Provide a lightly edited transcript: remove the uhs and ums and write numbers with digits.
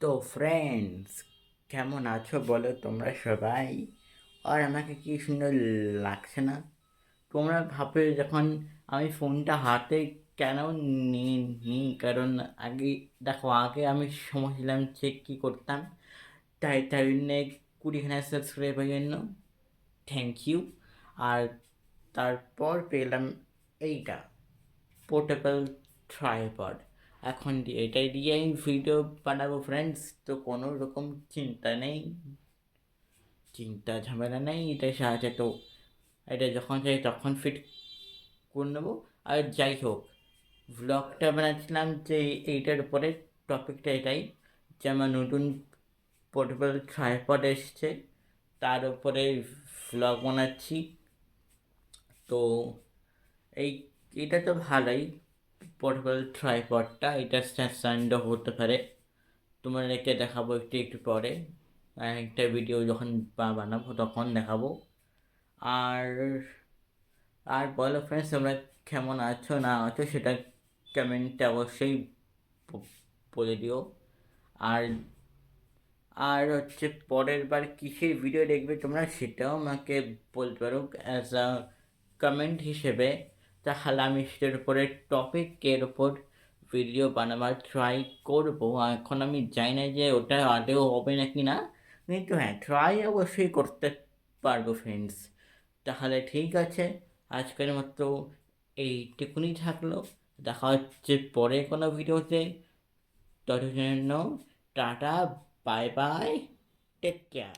তো ফ্রেন্ডস, কেমন আছো বলো তোমরা সবাই? আর আমাকে কি সুন্দর লাগছে না? তোমরা ভাবে যখন আমি ফোনটা হাতে কেন নিই নিই কারণ আগে দেখো, আগে আমি সময় ছিলাম চেক কী করতাম, তাই জন্যে 20খানা সাবস্ক্রাইবের জন্য থ্যাংক ইউ। আর তারপর পেলাম এইটা পোর্টেবল ট্রাইপড। এখন এটাই দিয়ে আমি ভিডিও বানাবো ফ্রেন্ডস, তো কোনো রকম চিন্তা ঝামেলা নেই এটার সাহায্যে। তো এটা যখন চাই তখন ফিট করে নেবো। আর যাই হোক, ভ্লগটা বানাচ্ছিলাম যে এইটার উপরে, টপিকটা এটাই যে আমার নতুন পোর্টেবল ট্রাইপড এসছে, তার উপরে ভ্লগ বানাচ্ছি। তো এই এটা তো ভালোই, পোর্টেবল ট্রাইপডটা, এটা স্ট্যান্ডও হতে পারে। তোমার রেখে দেখাবো একটু একটু পরে, একটা ভিডিও যখন বানাবো তখন দেখাবো। আর আর বলো ফ্রেন্ডস, তোমরা কেমন আছো না আছো সেটা কমেন্টে অবশ্যই বলে দিও। আর আর হচ্ছে পরের বার কিসের ভিডিও দেখবে তোমরা সেটাও আমাকে বলতে পারো অ্যাজ আ কমেন্ট হিসেবে। তাহলে আমি সেটার উপরে টপিকের ওপর ভিডিও বানাবার ট্রাই করবো। এখন আমি জানি না যে ওটা আদেও হবে নাকি না, কিন্তু হ্যাঁ, ট্রাই অবশ্যই করতে পারবো ফ্রেন্ডস। তাহলে ঠিক আছে, আজকের মতো এইটুকুনি থাকলো। দেখা হচ্ছে পরে কোনো ভিডিওতে। ততদিনের জন্য tata, bye bye, take care.